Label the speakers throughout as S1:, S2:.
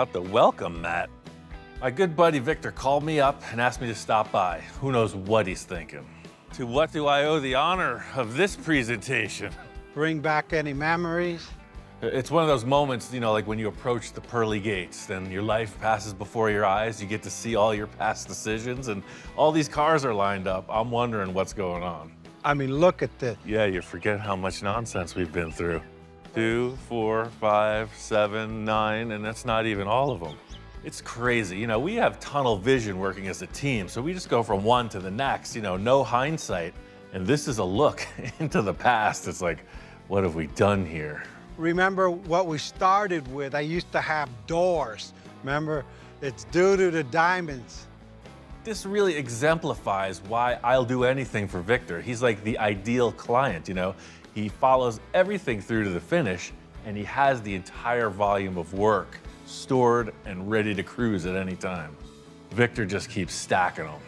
S1: out the welcome mat. My good buddy Victor called me up and asked me to stop by. Who knows what he's thinking? To what do I owe the honor of this presentation?
S2: Bring back any memories?
S1: It's one of those moments, you know, like when you approach the pearly gates, then your life passes before your eyes. You get to see all your past decisions, and all these cars are lined up. I'm wondering what's going on.
S2: I mean, look at this.
S1: Yeah, you forget how much nonsense we've been through. 2, 4, 5, 7, 9, and that's not even all of them. It's crazy. You know, we have tunnel vision working as a team, so we just go from one to the next, you know, no hindsight. And this is a look into the past. It's like, what have we done here?
S2: Remember what we started with? I used to have doors. Remember? It's due to the diamonds.
S1: This really exemplifies why I'll do anything for Victor. He's like the ideal client, you know? He follows everything through to the finish, and he has the entire volume of work stored and ready to cruise at any time. Victor just keeps stacking them.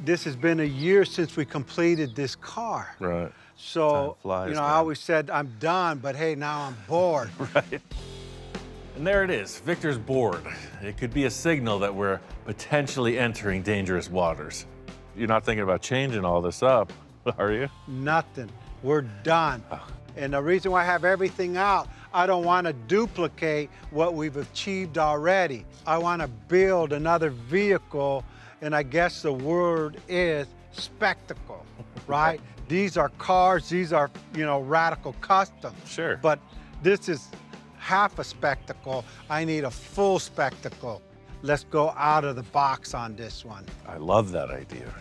S2: This has been a year since we completed this car.
S1: Right.
S2: So,
S1: Time flies,
S2: you know,
S1: man.
S2: I always said, I'm done, but hey, now I'm bored.
S1: Right. And there it is, Victor's bored. It could be a signal that we're potentially entering dangerous waters. You're not thinking about changing all this up, are you?
S2: Nothing. We're done. And the reason why I have everything out, I don't want to duplicate what we've achieved already. I want to build another vehicle, and I guess the word is spectacle, right? These are cars, these are, you know, radical customs.
S1: Sure.
S2: But this is half a spectacle. I need a full spectacle. Let's go out of the box on this one.
S1: I love that idea.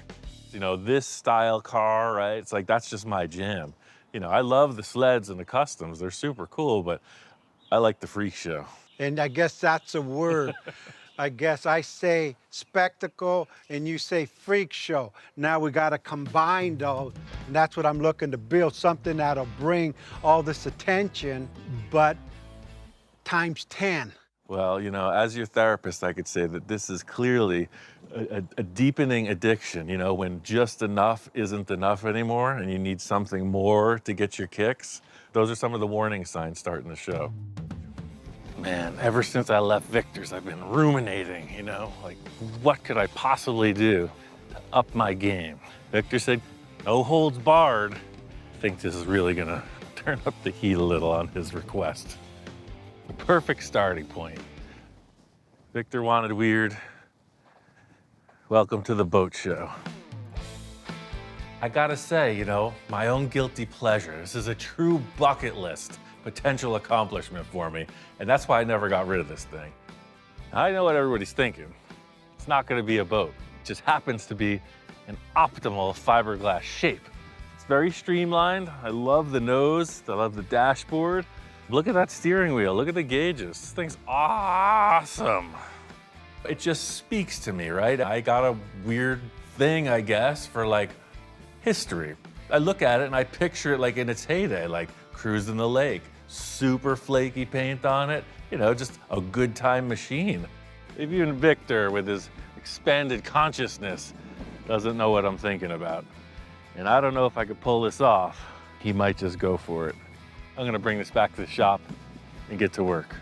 S1: You know, this style car, right? It's like, that's just my jam. You know, I love the sleds and the customs. They're super cool, but I like the freak show.
S2: And I guess that's a word. I guess I say spectacle and you say freak show. Now we got to combine those. And that's what I'm looking to build, something that'll bring all this attention, but times 10.
S1: Well, you know, as your therapist, I could say that this is clearly a deepening addiction, you know, when just enough isn't enough anymore and you need something more to get your kicks. Those are some of the warning signs starting the show. Man, ever since I left Victor's, I've been ruminating, you know, like, what could I possibly do to up my game? Victor said, no holds barred. I think this is really gonna turn up the heat a little on his request. The perfect starting point. Victor wanted weird. Welcome to the boat show. I gotta say, you know, my own guilty pleasure. This is a true bucket list potential accomplishment for me, and that's why I never got rid of this thing. I know what everybody's thinking. It's not gonna be a boat. It just happens to be an optimal fiberglass shape. It's very streamlined. I love the nose. I love the dashboard. Look at that steering wheel. Look at the gauges. This thing's awesome. It just speaks to me, right? I got a weird thing, I guess, for like history. I look at it and I picture it like in its heyday, like cruising the lake, super flaky paint on it, you know, just a good time machine. Even Victor, with his expanded consciousness, doesn't know what I'm thinking about. And I don't know if I could pull this off. He might just go for it. I'm gonna bring this back to the shop and get to work.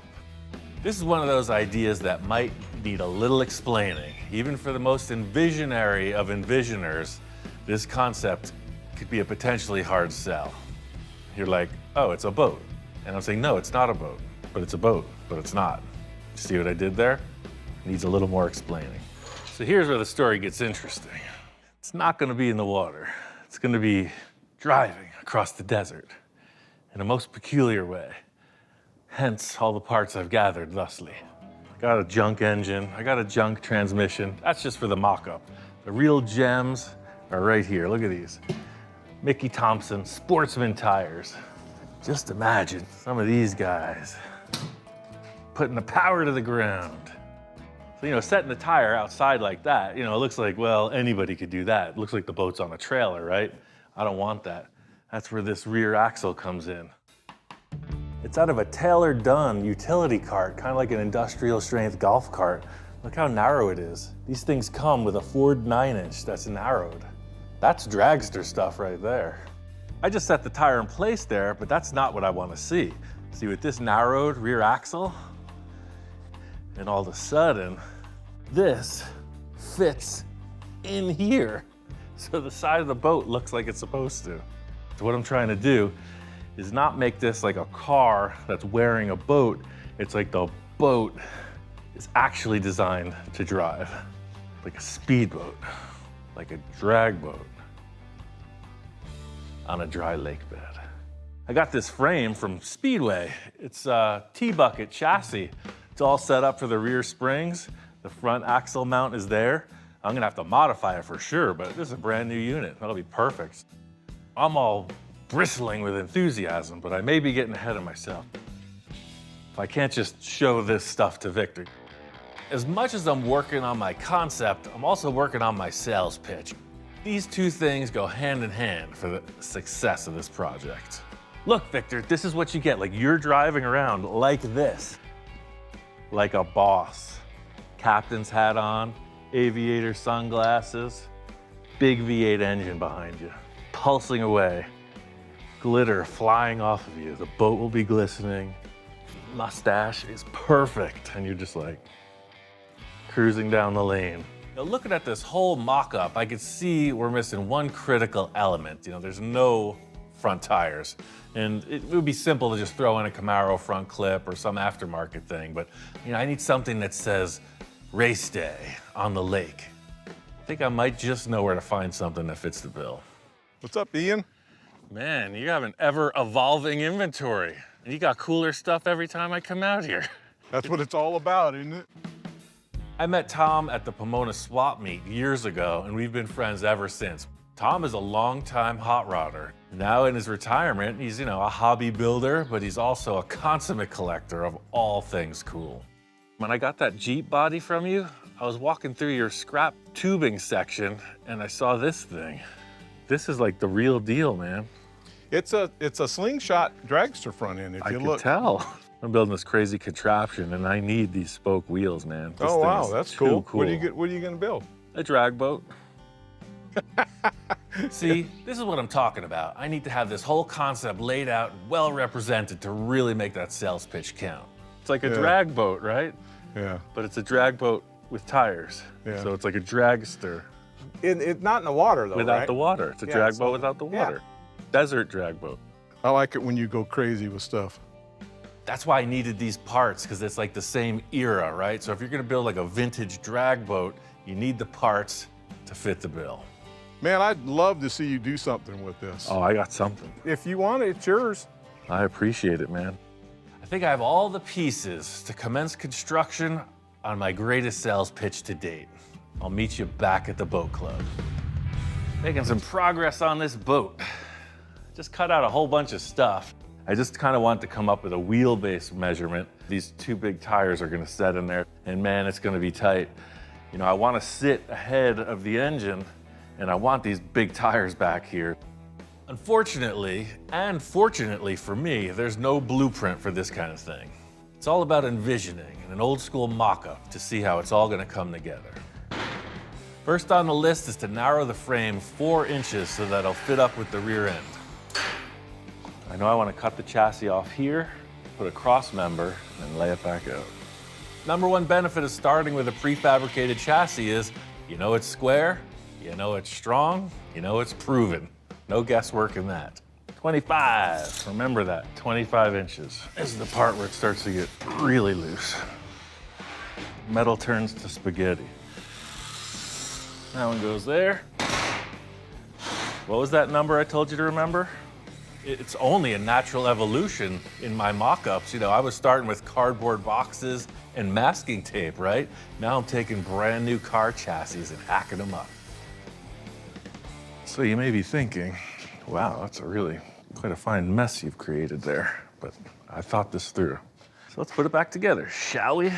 S1: This is one of those ideas that might need a little explaining. Even for the most envisionary of envisioners, this concept could be a potentially hard sell. You're like, oh, it's a boat. And I'm saying, no, it's not a boat, but it's a boat, but it's not. See what I did there? Needs a little more explaining. So here's where the story gets interesting. It's not gonna be in the water. It's gonna be driving across the desert in a most peculiar way. Hence all the parts I've gathered thusly. I got a junk engine, I got a junk transmission. That's just for the mock-up. The real gems are right here, look at these. Mickey Thompson Sportsman tires. Just imagine some of these guys putting the power to the ground. So, you know, setting the tire outside like that, you know, it looks like, well, anybody could do that. It looks like the boat's on a trailer, right? I don't want that. That's where this rear axle comes in. It's out of a tailor-done utility cart, kind of like an industrial strength golf cart. Look how narrow it is. These things come with a Ford 9-inch that's narrowed. That's dragster stuff right there. I just set the tire in place there, but that's not what I want to see. See, with this narrowed rear axle, And all of a sudden, this fits in here. So the side of the boat looks like it's supposed to. So what I'm trying to do is not make this like a car that's wearing a boat. It's like the boat is actually designed to drive. Like a speedboat, like a drag boat on a dry lake bed. I got this frame from Speedway. It's a T-bucket chassis. It's all set up for the rear springs. The front axle mount is there. I'm gonna have to modify it for sure, but this is a brand new unit. That'll be perfect. I'm all bristling with enthusiasm, but I may be getting ahead of myself. If I can't just show this stuff to Victor. As much as I'm working on my concept, I'm also working on my sales pitch. These two things go hand in hand for the success of this project. Look, Victor, this is what you get. Like, you're driving around like this, like a boss. Captain's hat on, aviator sunglasses, big V8 engine behind you, pulsing away, glitter flying off of you. The boat will be glistening, mustache is perfect, and you're just like cruising down the lane. Now, looking at this whole mock-up, I could see we're missing one critical element. You know, there's no front tires. And it would be simple to just throw in a Camaro front clip or some aftermarket thing, but you know, I need something that says race day on the lake. I think I might just know where to find something that fits the bill.
S3: What's up, Ian?
S1: Man, you have an ever-evolving inventory. And you got cooler stuff every time I come out here.
S3: That's what it's all about, isn't it?
S1: I met Tom at the Pomona swap meet years ago, and we've been friends ever since. Tom is a longtime hot rodder. Now in his retirement, he's, you know, a hobby builder, but he's also a consummate collector of all things cool. When I got that Jeep body from you, I was walking through your scrap tubing section, and I saw this thing. This is like the real deal, man.
S3: It's a slingshot dragster front end, if you look.
S1: I can tell. I'm building this crazy contraption, and I need these spoke wheels, man. This
S3: Oh,
S1: thing
S3: wow,
S1: is
S3: that's
S1: too
S3: cool. What are you gonna build?
S1: A drag boat. See, this is what I'm talking about. I need to have this whole concept laid out, well represented to really make that sales pitch count. It's like a drag boat, right?
S3: Yeah.
S1: But it's a drag boat with tires.
S3: Yeah.
S1: So it's like a dragster
S3: It's not in the water, though,
S1: without
S3: right?
S1: the water. It's a
S3: Yeah,
S1: drag
S3: so-
S1: boat without the water. Desert drag boat.
S3: I like it when you go crazy with stuff.
S1: That's why I needed these parts, because it's like the same era, right? So if you're gonna build like a vintage drag boat, you need the parts to fit the bill.
S3: Man, I'd love to see you do something with this.
S1: Oh, I got something.
S3: If you want it, it's yours.
S1: I appreciate it, man. I think I have all the pieces to commence construction on my greatest sales pitch to date. I'll meet you back at the boat club. Making some progress on this boat. Just cut out a whole bunch of stuff. I just kind of want to come up with a wheelbase measurement. These two big tires are gonna set in there, and man, it's gonna be tight. You know, I wanna sit ahead of the engine, and I want these big tires back here. Unfortunately, and fortunately for me, there's no blueprint for this kind of thing. It's all about envisioning and an old school mock-up to see how it's all gonna come together. First on the list is to narrow the frame 4 inches so that it'll fit up with the rear end. I know I want to cut the chassis off here, put a cross member, and lay it back out. Number one benefit of starting with a prefabricated chassis is, you know it's square, you know it's strong, you know it's proven. No guesswork in that. 25, remember that, 25 inches. This is the part where it starts to get really loose. Metal turns to spaghetti. That one goes there. What was that number I told you to remember? It's only a natural evolution in my mock-ups. You know, I was starting with cardboard boxes and masking tape, right? Now I'm taking brand new car chassis and hacking them up. So you may be thinking, wow, that's quite a fine mess you've created there. But I thought this through. So let's put it back together, shall we?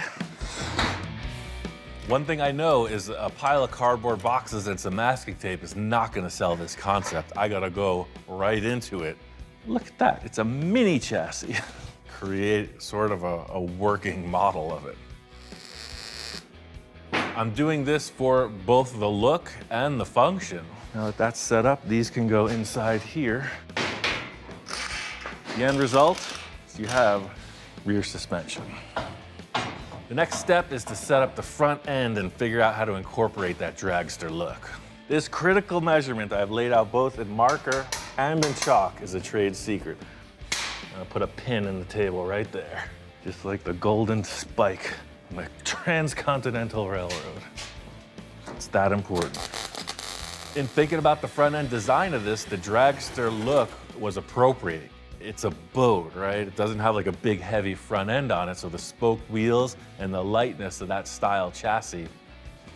S1: One thing I know is a pile of cardboard boxes and some masking tape is not gonna sell this concept. I gotta go right into it. Look at that, it's a mini chassis. Create sort of a working model of it. I'm doing this for both the look and the function. Now that that's set up, these can go inside here. The end result is you have rear suspension. The next step is to set up the front end and figure out how to incorporate that dragster look. This critical measurement I've laid out both in marker and in chalk is a trade secret. I'll put a pin in the table right there, just like the golden spike on the transcontinental railroad. It's that important. In thinking about the front end design of this, the dragster look was appropriate. It's a boat, right? It doesn't have like a big heavy front end on it, so the spoke wheels and the lightness of that style chassis,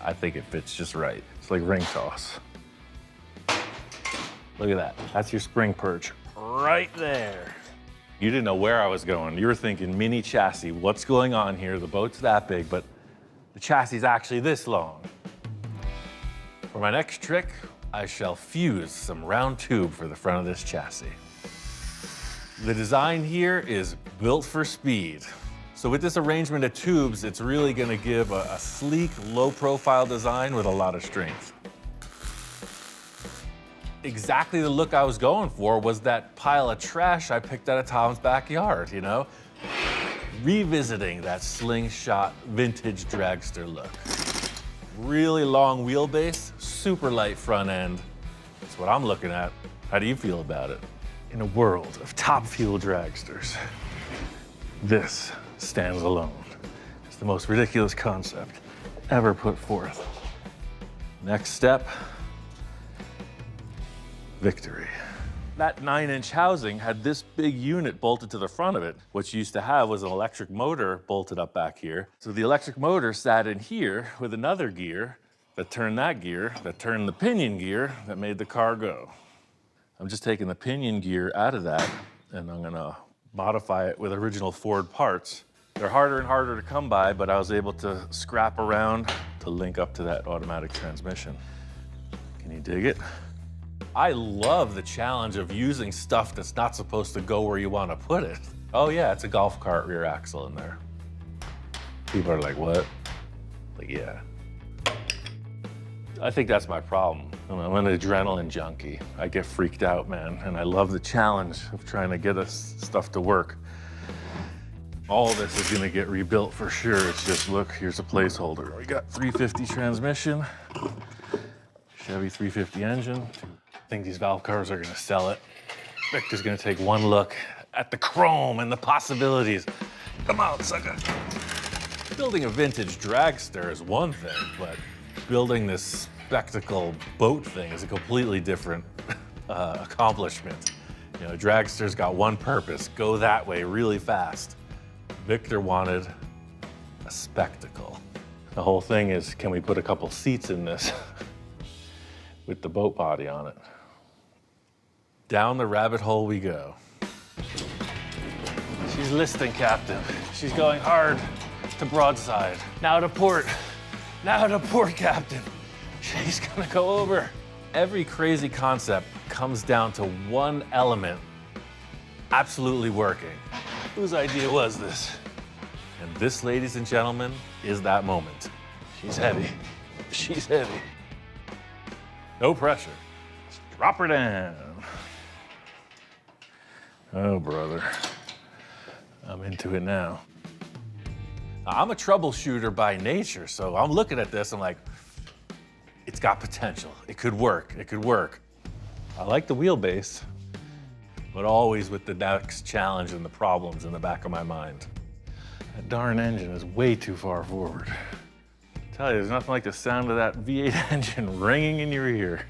S1: I think it fits just right. It's like ring toss. Look at that. That's your spring perch right there. You didn't know where I was going. You were thinking mini chassis. What's going on here? The boat's that big, but the chassis is actually this long. For my next trick, I shall fuse some round tube for the front of this chassis. The design here is built for speed. So with this arrangement of tubes, it's really gonna give a sleek, low-profile design with a lot of strength. Exactly the look I was going for was that pile of trash I picked out of Tom's backyard, you know? Revisiting that slingshot vintage dragster look. Really long wheelbase, super light front end. That's what I'm looking at. How do you feel about it? In a world of top fuel dragsters, this stands alone. It's the most ridiculous concept ever put forth. Next step, victory. That 9-inch housing had this big unit bolted to the front of it. What you used to have was an electric motor bolted up back here. So the electric motor sat in here with another gear that turned that gear, that turned the pinion gear, that made the car go. I'm just taking the pinion gear out of that, and I'm gonna modify it with original Ford parts. They're harder and harder to come by, but I was able to scrap around to link up to that automatic transmission. Can you dig it? I love the challenge of using stuff that's not supposed to go where you want to put it. Oh yeah, it's a golf cart rear axle in there. People are like, what? Like, yeah. I think that's my problem. I'm an adrenaline junkie. I get freaked out, man, and I love the challenge of trying to get us stuff to work. All this is gonna get rebuilt for sure. It's just, look, here's a placeholder. We got 350 transmission, Chevy 350 engine. I think these valve covers are gonna sell it. Victor's gonna take one look at the chrome and the possibilities. Come on, sucker. Building a vintage dragster is one thing, but building this spectacle boat thing is a completely different accomplishment. You know, dragster's got one purpose, go that way really fast. Victor wanted a spectacle. The whole thing is, can we put a couple seats in this with the boat body on it? Down the rabbit hole we go. She's listing, Captain. She's going hard to broadside. Now to port. Now to port, Captain. She's gonna go over. Every crazy concept comes down to one element absolutely working. Whose idea was this? And this, ladies and gentlemen, is that moment. She's heavy. She's heavy. No pressure. Just drop her down. Oh, brother. I'm into it now. I'm a troubleshooter by nature, so I'm looking at this, I'm like, it's got potential. It could work, it could work. I like the wheelbase, but always with the next challenge and the problems in the back of my mind. That darn engine is way too far forward. I tell you, there's nothing like the sound of that V8 engine ringing in your ear.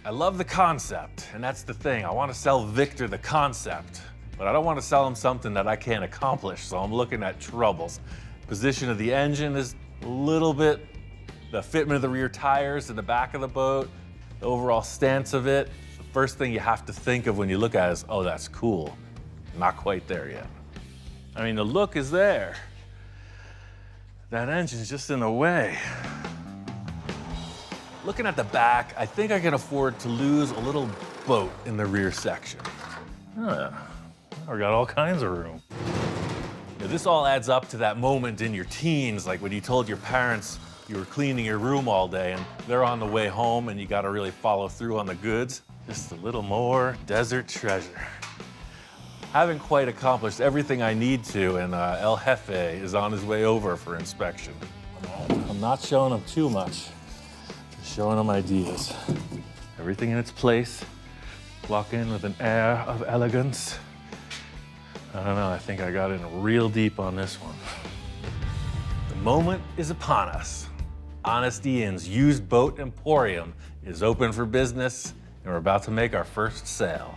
S1: I love the concept, and that's the thing. I want to sell Victor the concept, but I don't want to sell him something that I can't accomplish, so I'm looking at troubles. Position of the engine is a little bit, the fitment of the rear tires in the back of the boat, the overall stance of it. The first thing you have to think of when you look at it is, oh, that's cool. Not quite there yet. I mean, the look is there. That engine's just in the way. Looking at the back, I think I can afford to lose a little boat in the rear section. Huh. We got all kinds of room. Now, this all adds up to that moment in your teens, like when you told your parents you were cleaning your room all day and they're on the way home and you got to really follow through on the goods. Just a little more desert treasure. Haven't quite accomplished everything I need to, and El Jefe is on his way over for inspection. I'm not showing him too much, just showing him ideas. Everything in its place. Walk in with an air of elegance. I don't know, I think I got in real deep on this one. The moment is upon us. Honest Ian's used boat emporium is open for business, and we're about to make our first sale.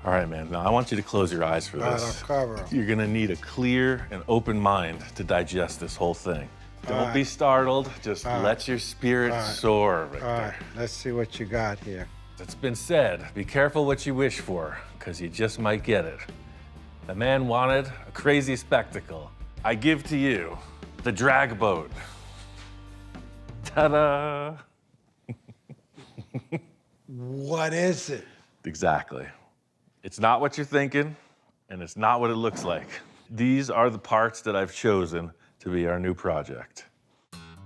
S1: All right, man, now I want you to close your eyes for this.
S2: Cover 'em.
S1: You're gonna need a clear and open mind to digest this whole thing. Don't be startled, just let your spirit soar, Victor.
S2: All right, let's see what you got here.
S1: It's been said, be careful what you wish for, because you just might get it. The man wanted a crazy spectacle. I give to you the drag boat. Ta-da!
S2: What is it?
S1: Exactly. It's not what you're thinking, and it's not what it looks like. These are the parts that I've chosen to be our new project.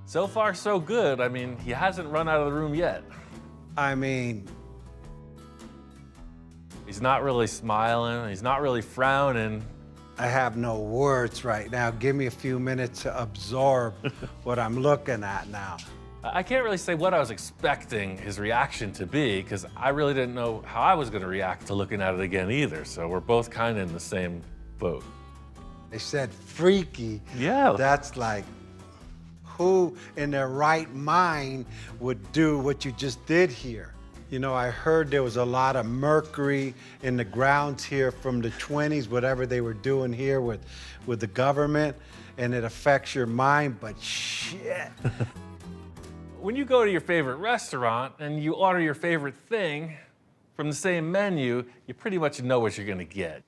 S1: So far, so good. I mean, he hasn't run out of the room yet.
S2: I mean,
S1: He's not really smiling, he's not really frowning.
S2: I have no words right now. Give me a few minutes to absorb what I'm looking at now.
S1: I can't really say what I was expecting his reaction to be, because I really didn't know how I was gonna react to looking at it again either, so we're both kind of in the same boat.
S2: They said freaky.
S1: Yeah.
S2: That's like, who in their right mind would do what you just did here? You know, I heard there was a lot of mercury in the grounds here from the 20s, whatever they were doing here with the government, and it affects your mind, but shit.
S1: When you go to your favorite restaurant and you order your favorite thing from the same menu, you pretty much know what you're gonna get.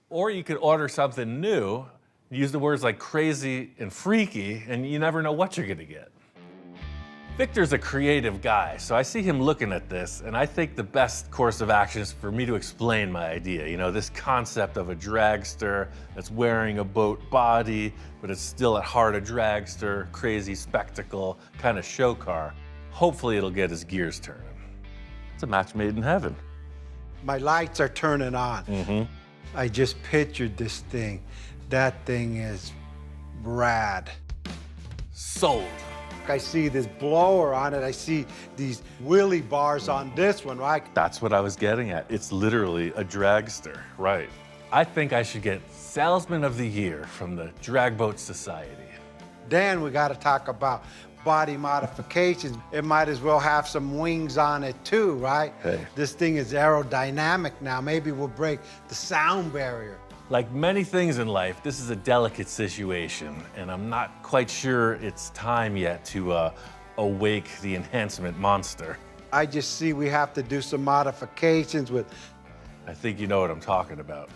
S1: Or you could order something new, use the words like crazy and freaky, and you never know what you're gonna get. Victor's a creative guy, so I see him looking at this, and I think the best course of action is for me to explain my idea. You know, this concept of a dragster that's wearing a boat body, but it's still at heart a dragster, crazy spectacle, kind of show car. Hopefully it'll get his gears turning. It's a match made in heaven.
S2: My lights are turning on. I just pictured this thing. That thing is rad.
S1: Sold.
S2: I see this blower on it. I see these wheelie bars on this one, right?
S1: That's what I was getting at. It's literally a dragster, right? I think I should get Salesman of the Year from the Drag Boat Society.
S2: Then we got to talk about body modifications. It might as well have some wings on it too, right?
S1: Hey.
S2: This thing is aerodynamic now. Maybe we'll break the sound barrier.
S1: Like many things in life, this is a delicate situation, and I'm not quite sure it's time yet to awake the enhancement monster.
S2: I just see we have to do some modifications with
S1: I think you know what I'm talking about.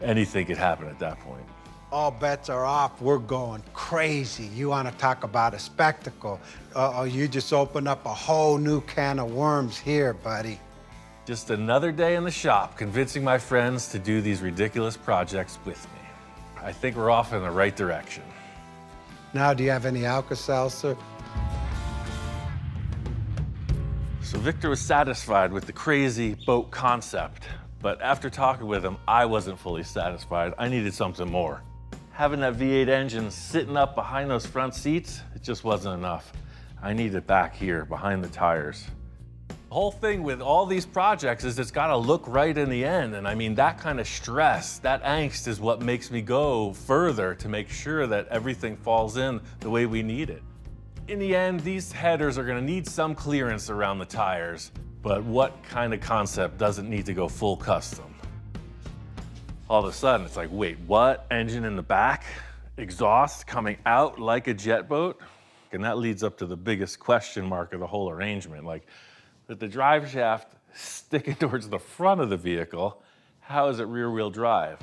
S1: Anything could happen at that point.
S2: all bets are off. We're going crazy. You want to talk about a spectacle? You just opened up a whole new can of worms here, buddy.
S1: Just another day in the shop, convincing my friends to do these ridiculous projects with me. I think we're off in the right direction.
S2: Now, do you have any Alka-Seltzer?
S1: So Victor was satisfied with the crazy boat concept, but after talking with him, I wasn't fully satisfied. I needed something more. Having that V8 engine sitting up behind those front seats, it just wasn't enough. I need it back here, behind the tires. The whole thing with all these projects is it's gotta look right in the end. And I mean, that kind of stress, that angst is what makes me go further to make sure that everything falls in the way we need it. In the end, these headers are gonna need some clearance around the tires, but what kind of concept doesn't need to go full custom? All of a sudden, it's like, wait, what? Engine in the back? Exhaust coming out like a jet boat? And that leads up to the biggest question mark of the whole arrangement. Like, with the drive shaft sticking towards the front of the vehicle, how is it rear-wheel drive?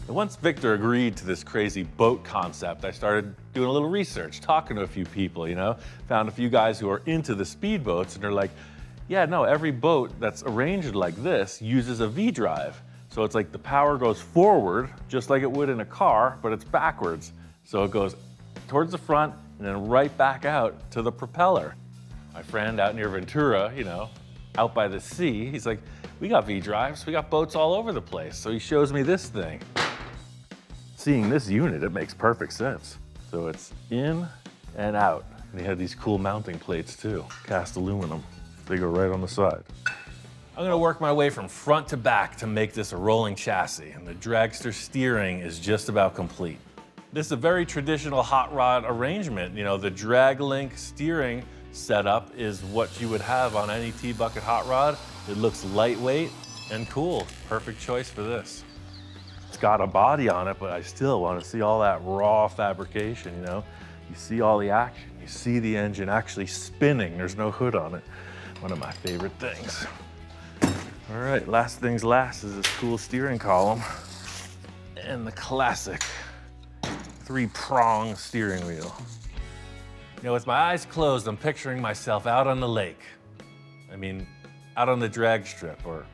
S1: And once Victor agreed to this crazy boat concept, I started doing a little research, talking to a few people, you know, found a few guys who are into the speedboats, and they're like, yeah, no, every boat that's arranged like this uses a V-drive. So it's like the power goes forward, just like it would in a car, but it's backwards. So it goes towards the front and then right back out to the propeller. My friend out near Ventura, you know, out by the sea, he's like, We got V-drives, we got boats all over the place. So he shows me this thing. Seeing this unit, it makes perfect sense. So it's in and out. And he had these cool mounting plates too, cast aluminum. They go right on the side. I'm gonna work my way from front to back to make this a rolling chassis, and the dragster steering is just about complete. This is a very traditional hot rod arrangement. You know, the drag link steering setup is what you would have on any T-bucket hot rod. It looks lightweight and cool. Perfect choice for this. It's got a body on it, but I still want to see all that raw fabrication, you know? You see all the action, you see the engine actually spinning. There's no hood on it. One of my favorite things. All right, last things last is this cool steering column and the classic 3-prong steering wheel. You know, with my eyes closed, I'm picturing myself out on the lake. I mean, out on the drag strip or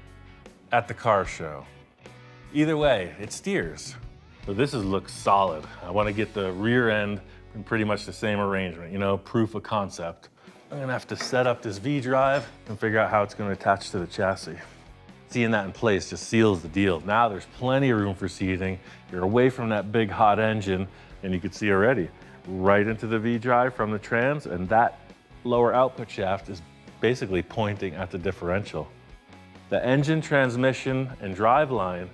S1: at the car show. Either way, it steers. So this looks solid. I want to get the rear end in pretty much the same arrangement, you know, proof of concept. I'm gonna have to set up this V-drive and figure out how it's gonna attach to the chassis. Seeing that in place just seals the deal. Now there's plenty of room for seating. You're away from that big hot engine, and you can see already, right into the V-drive from the trans, and that lower output shaft is basically pointing at the differential. The engine, transmission, and driveline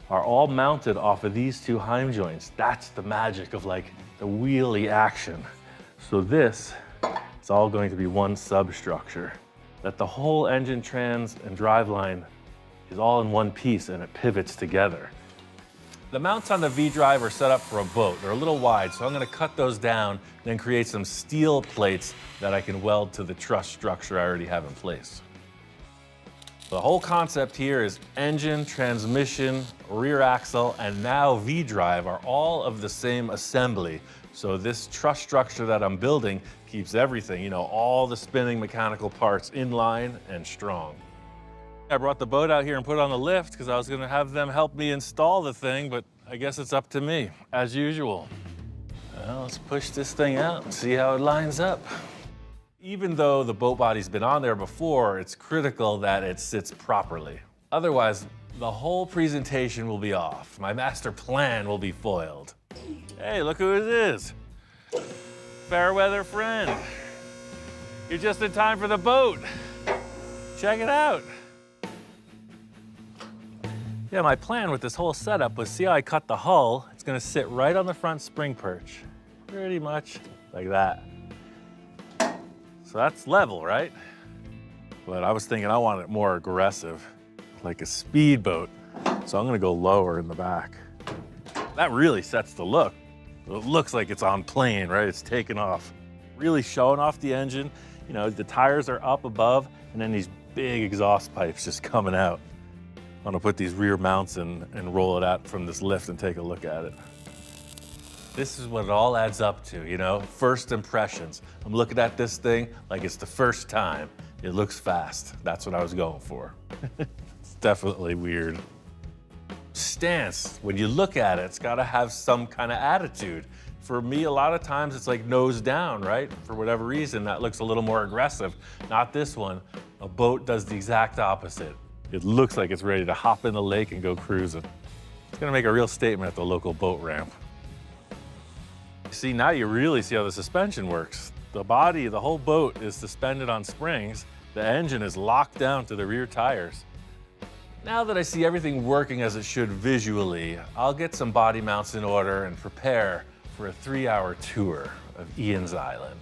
S1: are all mounted off of these two heim joints. That's the magic of like the wheelie action. So this is all going to be one substructure. That the whole engine, trans, and driveline is all in one piece and it pivots together. The mounts on the V-drive are set up for a boat. They're a little wide, so I'm gonna cut those down, then create some steel plates that I can weld to the truss structure I already have in place. The whole concept here is engine, transmission, rear axle, and now V-drive are all of the same assembly. So this truss structure that I'm building keeps everything, you know, all the spinning mechanical parts in line and strong. I brought the boat out here and put it on the lift because I was gonna have them help me install the thing, but I guess it's up to me, as usual. Well, let's push this thing out and see how it lines up. Even though the boat body's been on there before, it's critical that it sits properly. Otherwise, the whole presentation will be off. My master plan will be foiled. Hey, look who it is. Fairweather friend. You're just in time for the boat. Check it out. Yeah, my plan with this whole setup was see how I cut the hull. It's gonna sit right on the front spring perch. Pretty much like that. So that's level, right? But I was thinking I want it more aggressive, like a speedboat. So I'm gonna go lower in the back. That really sets the look. It looks like it's on plane, right? It's taking off. Really showing off the engine. You know, the tires are up above and then these big exhaust pipes just coming out. I'm gonna put these rear mounts in and roll it out from this lift and take a look at it. This is what it all adds up to, you know? First impressions. I'm looking at this thing like it's the first time. It looks fast. That's what I was going for. It's definitely weird. Stance, when you look at it, it's gotta have some kind of attitude. For me, a lot of times it's like nose down, right? For whatever reason, that looks a little more aggressive. Not this one. A boat does the exact opposite. It looks like it's ready to hop in the lake and go cruising. It's gonna make a real statement at the local boat ramp. See, now you really see how the suspension works. The body, the whole boat is suspended on springs. The engine is locked down to the rear tires. Now that I see everything working as it should visually, I'll get some body mounts in order and prepare for a 3-hour tour of Ian's Island.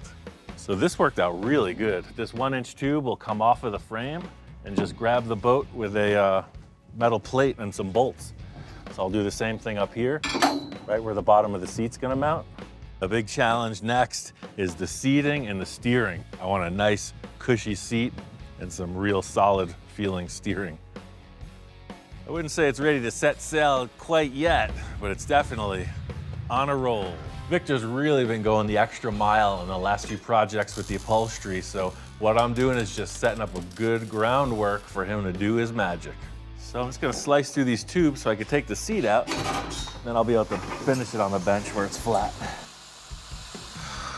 S1: So this worked out really good. This 1-inch tube will come off of the frame and just grab the boat with a metal plate and some bolts. So I'll do the same thing up here, right where the bottom of the seat's gonna mount. A big challenge next is the seating and the steering. I want a nice, cushy seat and some real solid feeling steering. I wouldn't say it's ready to set sail quite yet, but it's definitely on a roll. Victor's really been going the extra mile in the last few projects with the upholstery, so what I'm doing is just setting up a good groundwork for him to do his magic. So I'm just gonna slice through these tubes so I can take the seat out, then I'll be able to finish it on the bench where it's flat.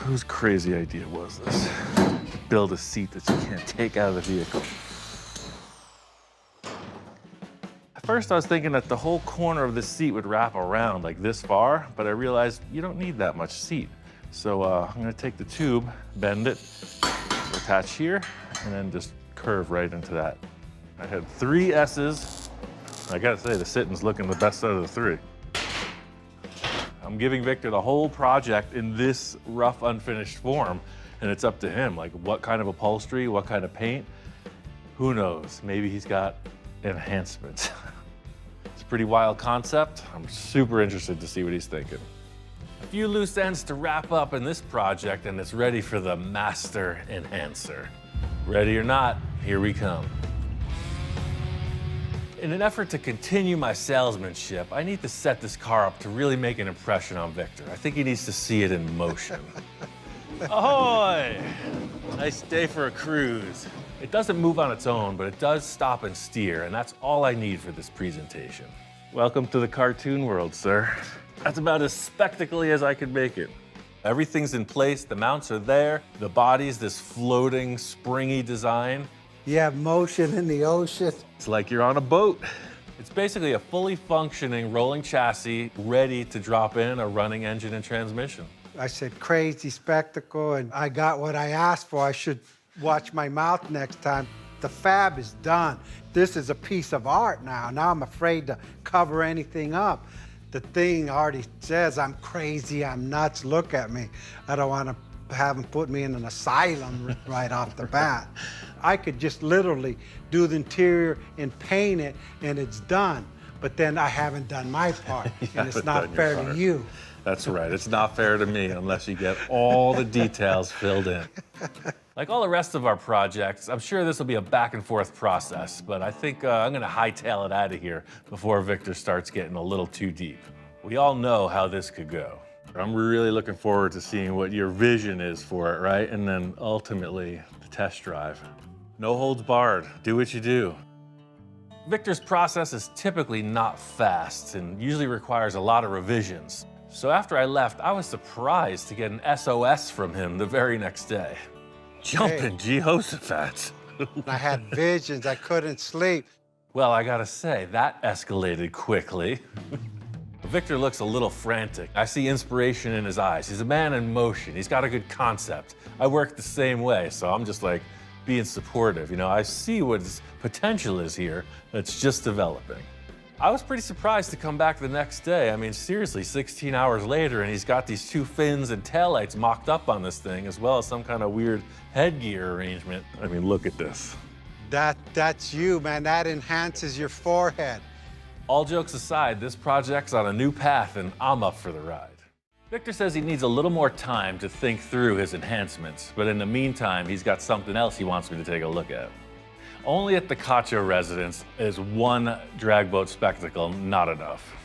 S1: Whose crazy idea was this? To build a seat that you can't take out of the vehicle. First, I was thinking that the whole corner of the seat would wrap around like this far, but I realized you don't need that much seat. So I'm gonna take the tube, bend it, attach here, and then just curve right into that. I had 3 S's. I gotta say, the sitting's looking the best out of the 3. I'm giving Victor the whole project in this rough, unfinished form, and it's up to him. Like, what kind of upholstery, what kind of paint? Who knows? Maybe he's got enhancements. It's a pretty wild concept. I'm super interested to see what he's thinking. A few loose ends to wrap up in this project, and it's ready for the master enhancer. Ready or not, here we come. In an effort to continue my salesmanship, I need to set this car up to really make an impression on Victor. I think he needs to see it in motion. Ahoy! Nice day for a cruise. It doesn't move on its own, but it does stop and steer, and that's all I need for this presentation. Welcome to the cartoon world, sir. That's about as spectacle-y as I could make it. Everything's in place, the mounts are there, the body's this floating, springy design.
S2: You have motion in the ocean.
S1: It's like you're on a boat. It's basically a fully functioning rolling chassis ready to drop in a running engine and transmission.
S2: I said, crazy spectacle, and I got what I asked for. I should watch my mouth next time. The fab is done. This is a piece of art now. Now I'm afraid to cover anything up. The thing already says I'm crazy, I'm nuts, look at me. I don't want to have them put me in an asylum right off the bat. I could just literally do the interior and paint it, and it's done. But then I haven't done my part, and it's not fair to you.
S1: That's right. It's not fair to me unless you get all the details filled in. Like all the rest of our projects, I'm sure this will be a back and forth process, but I think I'm gonna hightail it out of here before Victor starts getting a little too deep. We all know how this could go. I'm really looking forward to seeing what your vision is for it, right? And then ultimately, the test drive. No holds barred. Do what you do. Victor's process is typically not fast and usually requires a lot of revisions. So after I left, I was surprised to get an SOS from him the very next day. Jumping Jehoshaphat.
S2: I had visions, I couldn't sleep.
S1: Well, I gotta say, that escalated quickly. Victor looks a little frantic. I see inspiration in his eyes. He's a man in motion. He's got a good concept. I work the same way, so I'm just like being supportive. You know, I see what his potential is here that's just developing. I was pretty surprised to come back the next day. I mean, seriously, 16 hours later, and he's got these 2 fins and taillights mocked up on this thing, as well as some kind of weird headgear arrangement. I mean, look at this.
S2: That's you, man. That enhances your forehead.
S1: All jokes aside, this project's on a new path, and I'm up for the ride. Victor says he needs a little more time to think through his enhancements, but in the meantime, he's got something else he wants me to take a look at. Only at the Cacho residence is one drag boat spectacle not enough.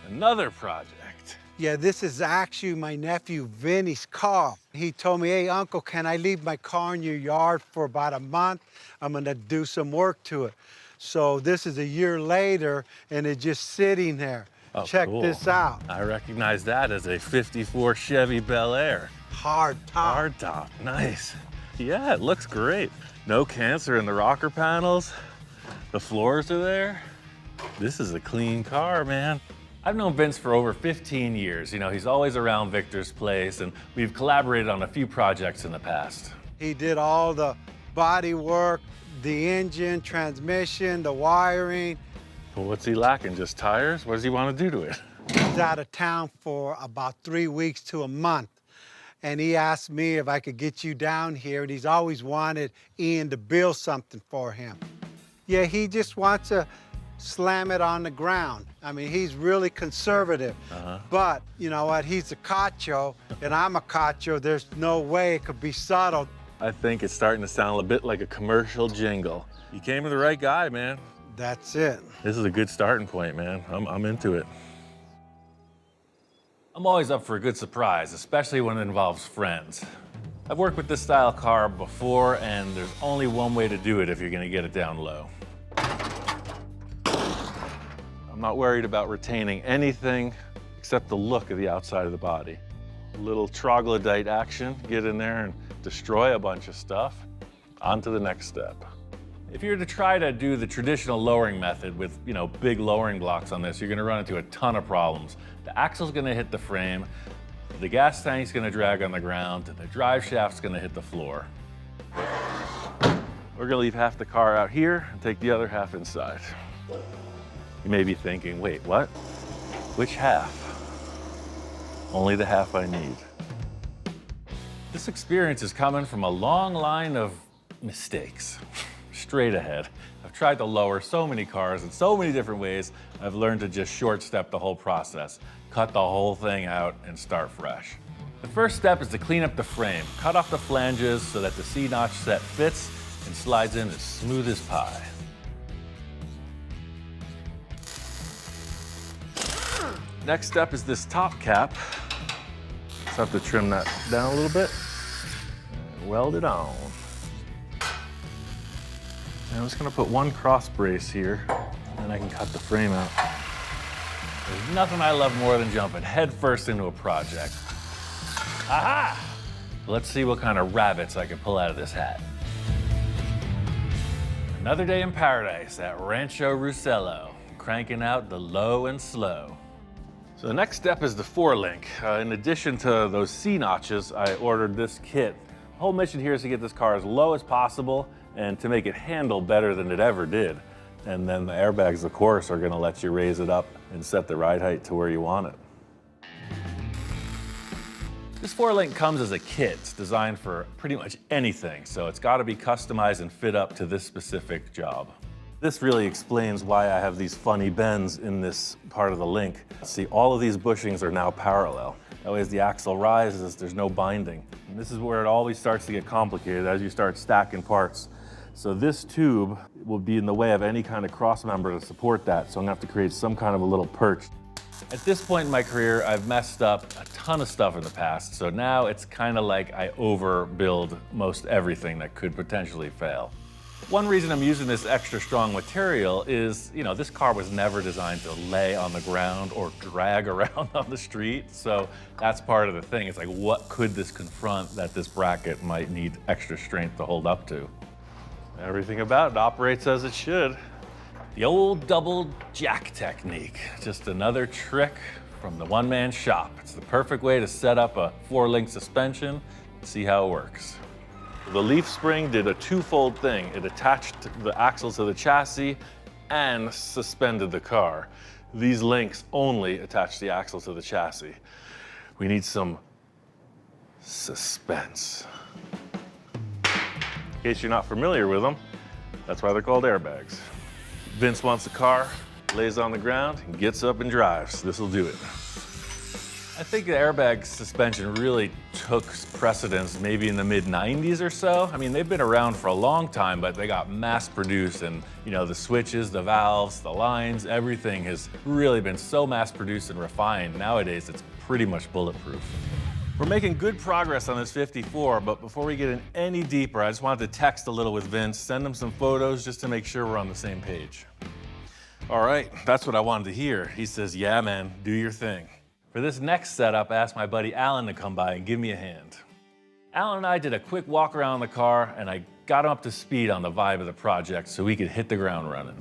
S1: Another project.
S2: Yeah, this is actually my nephew Vinny's car. He told me, hey, Uncle, can I leave my car in your yard for about a month? I'm gonna do some work to it. So this is a year later, and it's just sitting there.
S1: Oh,
S2: Check
S1: cool.
S2: this out.
S1: I recognize that as a 54 Chevy Bel Air.
S2: Hard top.
S1: Hard top, nice. Yeah, it looks great. No cancer in the rocker panels. The floors are there. This is a clean car, man. I've known Vince for over 15 years. You know, he's always around Victor's place, and we've collaborated on a few projects in the past.
S2: He did all the body work, the engine, transmission, the wiring.
S1: Well, what's he lacking? Just tires? What does he want to do to it?
S2: He's out of town for about 3 weeks to a month. And he asked me if I could get you down here, and he's always wanted Ian to build something for him. Yeah, he just wants to slam it on the ground. I mean, he's really conservative. But you know what? He's a Cacho, and I'm a Cacho. There's no way it could be subtle.
S1: I think it's starting to sound a bit like a commercial jingle. You came to the right guy, man.
S2: That's it.
S1: This is a good starting point, man. I'm into it. I'm always up for a good surprise, especially when it involves friends. I've worked with this style car before, and there's only one way to do it if you're gonna get it down low. I'm not worried about retaining anything except the look of the outside of the body. A little troglodyte action, get in there and destroy a bunch of stuff. On to the next step. If you were to try to do the traditional lowering method with, big lowering blocks on this, you're gonna run into a ton of problems. The axle's gonna hit the frame, the gas tank's gonna drag on the ground, and the drive shaft's gonna hit the floor. We're gonna leave half the car out here and take the other half inside. You may be thinking, wait, what? Which half? Only the half I need. This experience is coming from a long line of mistakes. Straight ahead. I've tried to lower so many cars in so many different ways, I've learned to just short step the whole process, cut the whole thing out and start fresh. The first step is to clean up the frame, cut off the flanges so that the C-notch set fits and slides in as smooth as pie. Next step is this top cap. Just have to trim that down a little bit and weld it on. I'm just gonna put one cross brace here, and then I can cut the frame out. There's nothing I love more than jumping headfirst into a project. Aha! Let's see what kind of rabbits I can pull out of this hat. Another day in paradise at Rancho Russello, cranking out the low and slow. So the next step is the four-link. In addition to those C-notches, I ordered this kit. The whole mission here is to get this car as low as possible and to make it handle better than it ever did. And then the airbags, of course, are gonna let you raise it up and set the ride height to where you want it. This four-link comes as a kit. It's designed for pretty much anything, so it's gotta be customized and fit up to this specific job. This really explains why I have these funny bends in this part of the link. See, all of these bushings are now parallel. That way, as the axle rises, there's no binding. And this is where it always starts to get complicated as you start stacking parts. So this tube will be in the way of any kind of cross member to support that, so I'm gonna have to create some kind of a little perch. At this point in my career, I've messed up a ton of stuff in the past, so now it's kind of like I overbuild most everything that could potentially fail. One reason I'm using this extra strong material is, this car was never designed to lay on the ground or drag around on the street, so that's part of the thing. It's like, what could this confront that this bracket might need extra strength to hold up to? Everything about it operates as it should. The old double jack technique, just another trick from the one-man shop. It's the perfect way to set up a four-link suspension and see how it works. The leaf spring did a twofold thing. It attached the axle to the chassis and suspended the car. These links only attach the axle to the chassis. We need some suspense. In case you're not familiar with them, that's why they're called airbags. Vince wants a car, lays on the ground, and gets up and drives. This'll do it. I think the airbag suspension really took precedence maybe in the mid-90s or so. I mean, they've been around for a long time, but they got mass-produced, and the switches, the valves, the lines, everything has really been so mass-produced and refined. Nowadays, it's pretty much bulletproof. We're making good progress on this 54, but before we get in any deeper, I just wanted to text a little with Vince, send him some photos just to make sure we're on the same page. All right, that's what I wanted to hear. He says, yeah, man, do your thing. For this next setup, I asked my buddy Alan to come by and give me a hand. Alan and I did a quick walk around the car, and I got him up to speed on the vibe of the project so we could hit the ground running.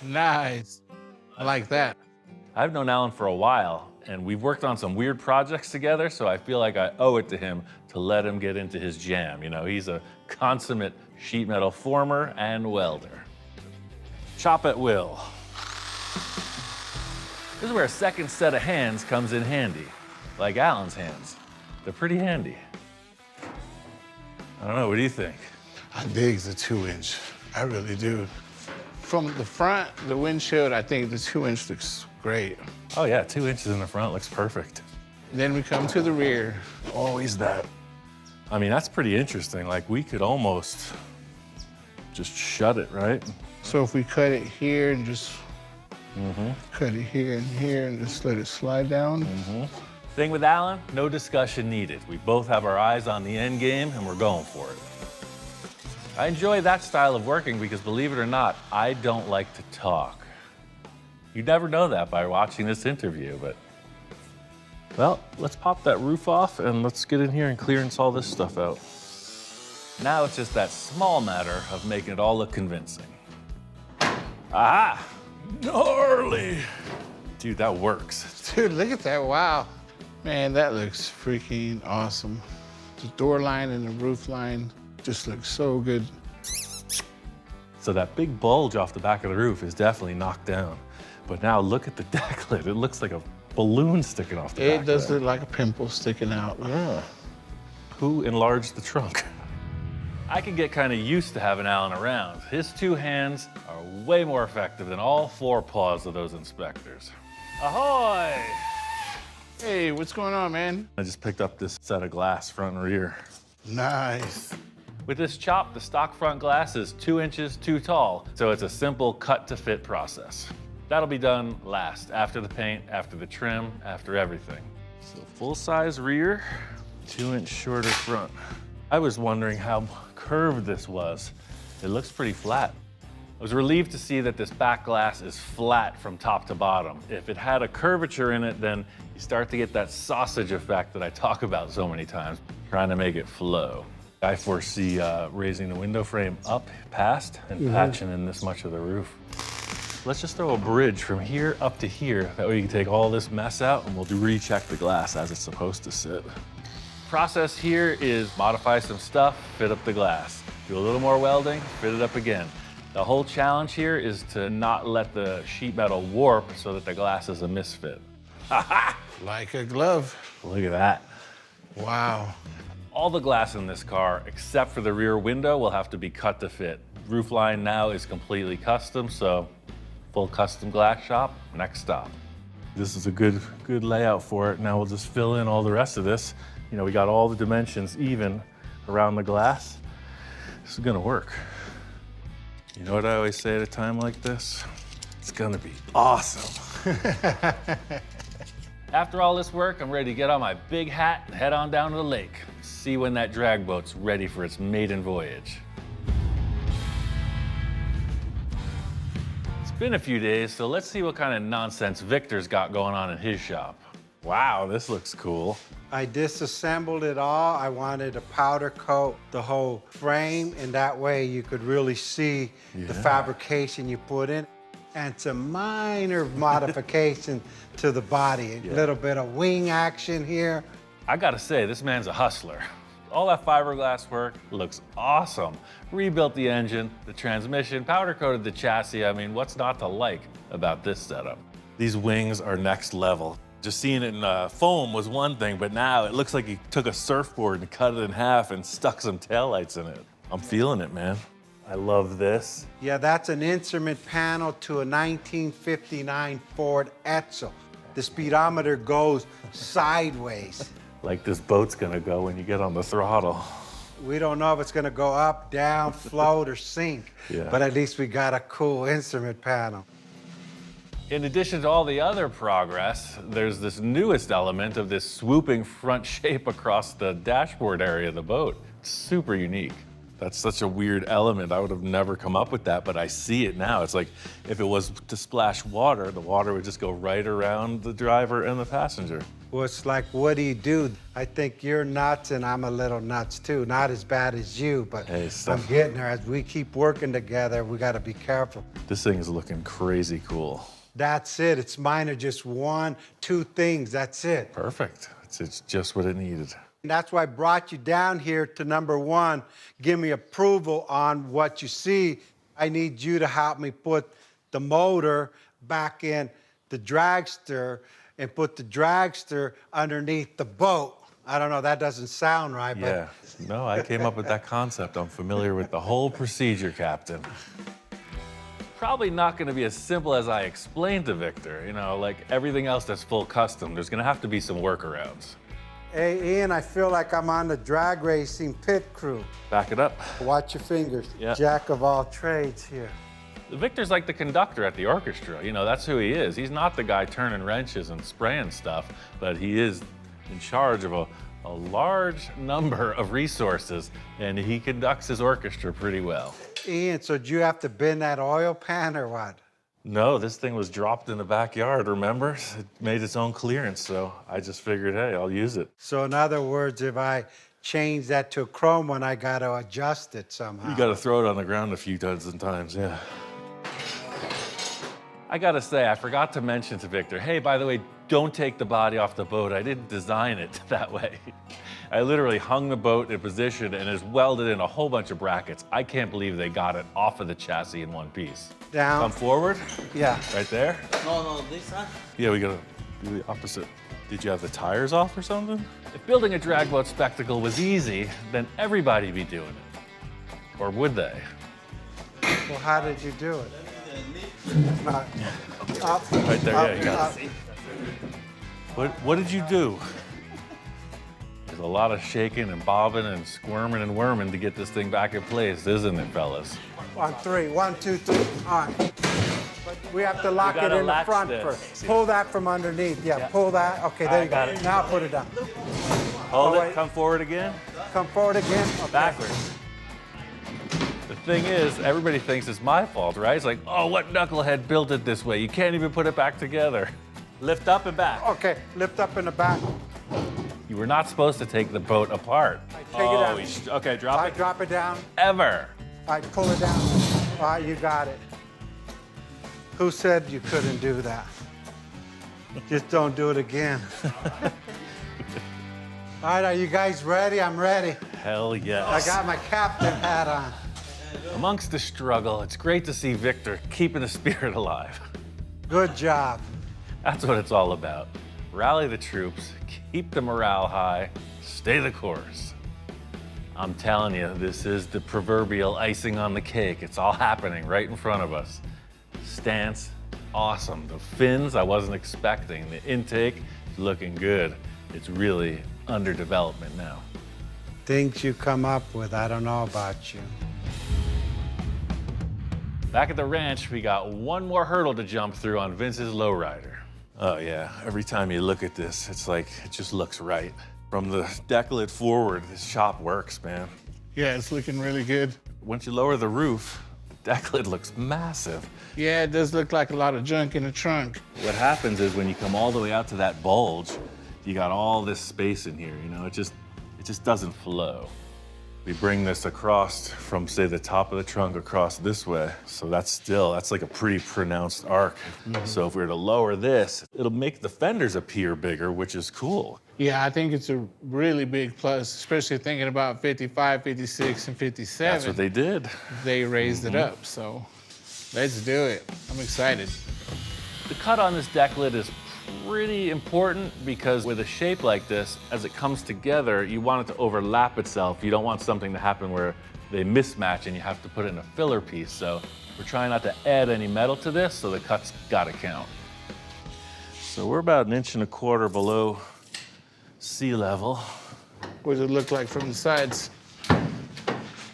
S4: Nice. I like that.
S1: I've known Alan for a while, and we've worked on some weird projects together, so I feel like I owe it to him to let him get into his jam. He's a consummate sheet metal former and welder. Chop at will. This is where a second set of hands comes in handy, like Alan's hands. They're pretty handy. I don't know, what do you think?
S4: I dig the 2-inch. I really do. From the front, the windshield, I think the 2-inch looks great.
S1: Oh yeah, 2 inches in the front looks perfect.
S4: Then we come to the rear.
S1: Always that. I mean, that's pretty interesting. Like, we could almost just shut it, right?
S4: So if we cut it here and just cut it here and just let it slide down.
S1: Thing with Alan, no discussion needed. We both have our eyes on the end game and we're going for it. I enjoy that style of working because, believe it or not, I don't like to talk. You'd never know that by watching this interview, but, well, let's pop that roof off and let's get in here and clearance all this stuff out. Now it's just that small matter of making it all look convincing. Aha! Gnarly! Dude, that works.
S4: Dude, look at that, wow. Man, that looks freaking awesome. The door line and the roof line just looks so good.
S1: So that big bulge off the back of the roof is definitely knocked down. But now look at the deck lid. It looks like a balloon sticking off the back.
S4: It does
S1: there.
S4: look like a pimple sticking out.
S1: Yeah. Who enlarged the trunk? I could get kind of used to having Alan around. His two hands are way more effective than all four paws of those inspectors. Ahoy!
S4: Hey, what's going on, man?
S1: I just picked up this set of glass front and rear.
S4: Nice.
S1: With this chop, the stock front glass is 2 inches too tall, so it's a simple cut to fit process. That'll be done last, after the paint, after the trim, after everything. So full-size rear, 2-inch shorter front. I was wondering how curved this was. It looks pretty flat. I was relieved to see that this back glass is flat from top to bottom. If it had a curvature in it, then you start to get that sausage effect that I talk about so many times, trying to make it flow. I foresee raising the window frame up past and patching in this much of the roof. Let's just throw a bridge from here up to here. That way you can take all this mess out and we'll recheck the glass as it's supposed to sit. Process here is modify some stuff, fit up the glass. Do a little more welding, fit it up again. The whole challenge here is to not let the sheet metal warp so that the glass is a misfit.
S4: Like a glove.
S1: Look at that.
S4: Wow.
S1: All the glass in this car, except for the rear window, will have to be cut to fit. Roof line now is completely custom, so full custom glass shop, next stop. This is a good layout for it. Now we'll just fill in all the rest of this. You know, we got all the dimensions even around the glass. This is gonna work. You know what I always say at a time like this? It's gonna be awesome. After all this work, I'm ready to get on my big hat and head on down to the lake. See when that drag boat's ready for its maiden voyage. It's been a few days, so let's see what kind of nonsense Victor's got going on in his shop. Wow, this looks cool.
S2: I disassembled it all. I wanted to powder coat the whole frame, and that way you could really see the fabrication you put in. And some minor modification to the body. A little bit of wing action here.
S1: I gotta say, this man's a hustler. All that fiberglass work looks awesome. Rebuilt the engine, the transmission, powder coated the chassis. I mean, what's not to like about this setup? These wings are next level. Just seeing it in foam was one thing, but now it looks like he took a surfboard and cut it in half and stuck some taillights in it. I'm feeling it, man. I love this.
S2: Yeah, that's an instrument panel to a 1959 Ford Edsel. The speedometer goes sideways.
S1: Like this boat's gonna go when you get on the throttle.
S2: We don't know if it's gonna go up, down, float, or sink, but at least we got a cool instrument panel.
S1: In addition to all the other progress, there's this newest element of this swooping front shape across the dashboard area of the boat. It's super unique. That's such a weird element. I would have never come up with that, but I see it now. It's like if it was to splash water, the water would just go right around the driver and the passenger.
S2: Well, it's like, what do you do? I think you're nuts and I'm a little nuts too. Not as bad as you, but
S1: Hey,
S2: I'm getting there. As we keep working together, we gotta be careful.
S1: This thing is looking crazy cool.
S2: That's it. It's mine are just 1, 2 things. That's it.
S1: Perfect. It's just what it needed.
S2: And that's why I brought you down here to number 1. Give me approval on what you see. I need you to help me put the motor back in the dragster and put the dragster underneath the boat. I don't know, that doesn't sound right, but...
S1: Yeah, no, I came up with that concept. I'm familiar with the whole procedure, Captain. Probably not gonna be as simple as I explained to Victor. You know, like everything else that's full custom, there's gonna have to be some workarounds.
S2: Hey, Ian, I feel like I'm on the drag racing pit crew.
S1: Back it up.
S2: Watch your fingers.
S1: Yeah.
S2: Jack of all trades here.
S1: Victor's like the conductor at the orchestra. You know, that's who he is. He's not the guy turning wrenches and spraying stuff, but he is in charge of a large number of resources, and he conducts his orchestra pretty well.
S2: Ian, so did you have to bend that oil pan or what?
S1: No, this thing was dropped in the backyard, remember? It made its own clearance, so I just figured, hey, I'll use it.
S2: So in other words, if I change that to a chrome one, I got to adjust it somehow.
S1: You got to throw it on the ground a few dozen times, yeah. I got to say, I forgot to mention to Victor, hey, by the way, don't take the body off the boat. I didn't design it that way. I literally hung the boat in position and it's welded in a whole bunch of brackets. I can't believe they got it off of the chassis in one piece.
S2: Down.
S1: Come forward.
S2: Yeah.
S1: Right there.
S5: No, this side.
S1: Yeah, we got to do the opposite. Did you have the tires off or something? If building a drag boat spectacle was easy, then everybody'd be doing it. Or would they?
S2: Well, how did you do it? Up,
S1: Right there, yeah, you got
S2: up.
S1: it. What did you do? There's a lot of shaking and bobbing and squirming and worming to get this thing back in place, isn't it, fellas?
S2: On three. 1, 2, 3. All right. But we have to lock it
S1: gotta
S2: in the
S1: latch
S2: front
S1: this.
S2: first. Pull that from underneath. Yeah, pull that. Okay, there you
S1: got
S2: go.
S1: it.
S2: Now put it down.
S1: Hold
S2: wait.
S1: it, come forward again.
S2: Come forward again. Okay.
S1: Backwards. The thing is, everybody thinks it's my fault, right? It's like, oh, what knucklehead built it this way? You can't even put it back together. Lift up and back.
S2: Okay, lift up in the back.
S1: You were not supposed to take the boat apart.
S2: Take it out.
S1: Okay, drop
S2: All right,
S1: it.
S2: drop it down.
S1: Ever.
S2: All right, pull it down. All right, you got it. Who said you couldn't do that? Just don't do it again. All right, are you guys ready? I'm ready.
S1: Hell yes.
S2: I got my captain hat on.
S1: Amongst the struggle, it's great to see Victor keeping the spirit alive.
S2: Good job.
S1: That's what it's all about. Rally the troops, keep the morale high, stay the course. I'm telling you, this is the proverbial icing on the cake. It's all happening right in front of us. Stance, awesome. The fins, I wasn't expecting. The intake, looking good. It's really under development now.
S2: Things you come up with, I don't know about you.
S1: Back at the ranch, we got one more hurdle to jump through on Vince's lowrider. Oh yeah, every time you look at this, it's like, it just looks right. From the deck lid forward, this shop works, man.
S4: Yeah, it's looking really good.
S1: Once you lower the roof, the deck lid looks massive.
S4: Yeah, it does look like a lot of junk in the trunk.
S1: What happens is when you come all the way out to that bulge, you got all this space in here, you know, it just doesn't flow. We bring this across from, say, the top of the trunk across this way. So that's like a pretty pronounced arc. So if we were to lower this, it'll make the fenders appear bigger, which is cool.
S4: Yeah, I think it's a really big plus, especially thinking about 55, 56, and 57.
S1: That's what they did.
S4: They raised it up, so let's do it. I'm excited.
S1: The cut on this deck lid is pretty important because with a shape like this, as it comes together, you want it to overlap itself. You don't want something to happen where they mismatch and you have to put in a filler piece. So we're trying not to add any metal to this, so the cut's gotta count. So we're about 1.25 inches below sea level.
S4: What does it look like from the sides?